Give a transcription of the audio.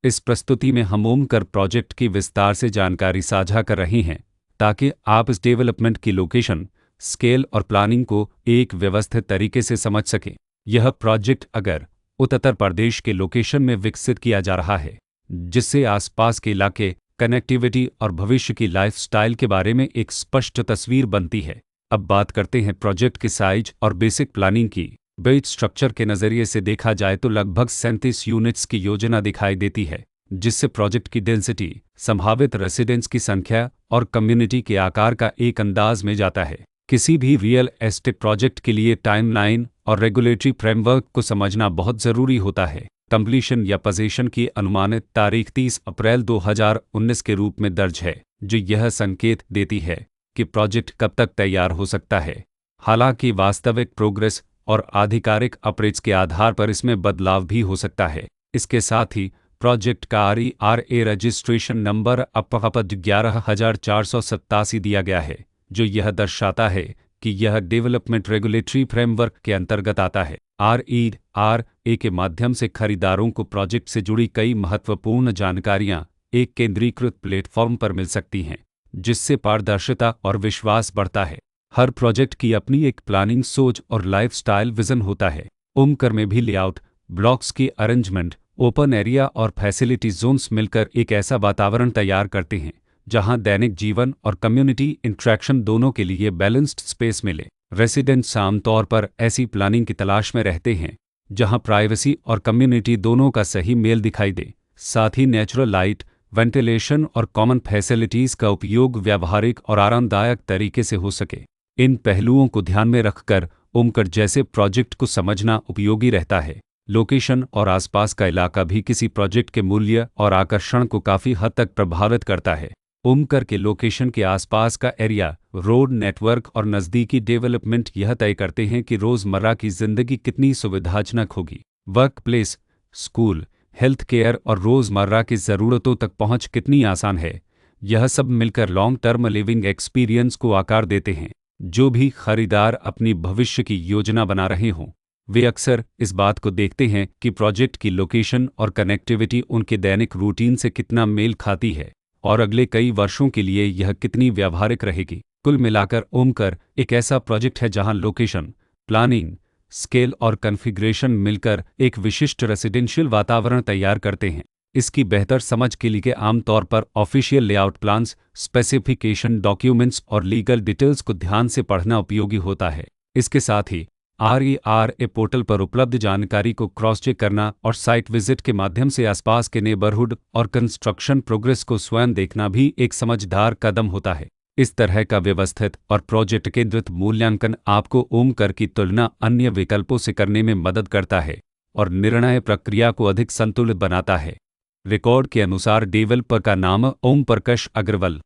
इस प्रस्तुति में हम ओमकर प्रोजेक्ट की विस्तार से जानकारी साझा कर रहे हैं ताकि आप इस डेवलपमेंट की लोकेशन, स्केल और प्लानिंग को एक व्यवस्थित तरीके से समझ सकें। यह प्रोजेक्ट अगर उत्तर प्रदेश के लोकेशन में विकसित किया जा रहा है, जिससे आसपास के इलाके, कनेक्टिविटी और भविष्य की लाइफस्टाइल के बारे में एक स्पष्ट तस्वीर बनती है। अब बात करते हैं प्रोजेक्ट की साइज और बेसिक प्लानिंग की। बेस स्ट्रक्चर के नज़रिए से देखा जाए तो लगभग 37 यूनिट्स की योजना दिखाई देती है, जिससे प्रोजेक्ट की डेंसिटी, संभावित रेसिडेंट्स की संख्या और कम्युनिटी के आकार का एक अंदाज में जाता है। किसी भी रियल एस्टेट प्रोजेक्ट के लिए टाइमलाइन और रेगुलेटरी फ्रेमवर्क को समझना बहुत ज़रूरी होता है। कंप्लीशन या पोजीशन की अनुमानित तारीख 30 अप्रैल 2019 के रूप में दर्ज है, जो यह संकेत देती है कि प्रोजेक्ट कब तक तैयार हो सकता है। हालांकि वास्तविक प्रोग्रेस और आधिकारिक अपडेट्स के आधार पर इसमें बदलाव भी हो सकता है। इसके साथ ही प्रोजेक्ट का RERA रजिस्ट्रेशन नंबर अब 11,487 दिया गया है, जो यह दर्शाता है कि यह डेवलपमेंट रेगुलेटरी फ्रेमवर्क के अंतर्गत आता है। RERA के माध्यम से खरीदारों को प्रोजेक्ट से जुड़ी कई महत्वपूर्ण जानकारियां एक केंद्रीकृत प्लेटफॉर्म पर मिल सकती हैं, जिससे पारदर्शिता और विश्वास बढ़ता है। हर प्रोजेक्ट की अपनी एक प्लानिंग सोच और लाइफस्टाइल विजन होता है। ओमकर में भी लेआउट, ब्लॉक्स की अरेंजमेंट, ओपन एरिया और फैसिलिटी जोन्स मिलकर एक ऐसा वातावरण तैयार करते हैं जहां दैनिक जीवन और कम्युनिटी इंट्रैक्शन दोनों के लिए बैलेंस्ड स्पेस मिले। रेसिडेंट्स आमतौर पर ऐसी प्लानिंग की तलाश में रहते हैं जहां प्राइवेसी और कम्युनिटी दोनों का सही मेल दिखाई दे। साथ ही नेचुरल लाइट, वेंटिलेशन और कॉमन फैसिलिटीज़ का उपयोग व्यावहारिक और आरामदायक तरीके से हो सके। इन पहलुओं को ध्यान में रखकर ओमकर जैसे प्रोजेक्ट को समझना उपयोगी रहता है। लोकेशन और आसपास का इलाका भी किसी प्रोजेक्ट के मूल्य और आकर्षण को काफ़ी हद तक प्रभावित करता है। ओमकर के लोकेशन के आसपास का एरिया, रोड नेटवर्क और नज़दीकी डेवलपमेंट यह तय करते हैं कि रोज़मर्रा की ज़िंदगी कितनी सुविधाजनक होगी। Work place, school, health care और रोज़मर्रा की ज़रूरतों तक पहुँच कितनी आसान है। यह सब मिलकर लॉन्ग टर्म लिविंग एक्सपीरियंस को आकार देते हैं। जो भी खरीदार अपनी भविष्य की योजना बना रहे हों, वे अक्सर इस बात को देखते हैं कि प्रोजेक्ट की लोकेशन और कनेक्टिविटी उनके दैनिक रूटीन से कितना मेल खाती है और अगले कई वर्षों के लिए यह कितनी व्यावहारिक रहेगी। कुल मिलाकर ओमकर एक ऐसा प्रोजेक्ट है जहां लोकेशन, प्लानिंग, स्केल और कॉन्फ़िगरेशन मिलकर एक विशिष्ट रेसिडेंशियल वातावरण तैयार करते हैं। इसकी बेहतर समझ के लिए आमतौर पर official layout plans, specification documents और लीगल डिटेल्स को ध्यान से पढ़ना उपयोगी होता है। इसके साथ ही RERA पोर्टल पर उपलब्ध जानकारी को क्रॉस चेक करना और साइट विजिट के माध्यम से आसपास के नेबरहुड और कंस्ट्रक्शन प्रोग्रेस को स्वयं देखना भी एक समझदार कदम होता है। इस तरह का व्यवस्थित और प्रोजेक्ट केंद्रित मूल्यांकन आपको ओमकर की तुलना अन्य विकल्पों से करने में मदद करता है और निर्णय प्रक्रिया को अधिक संतुलित बनाता है। रिकॉर्ड के अनुसार डेवलपर का नाम ओम प्रकाश अग्रवाल।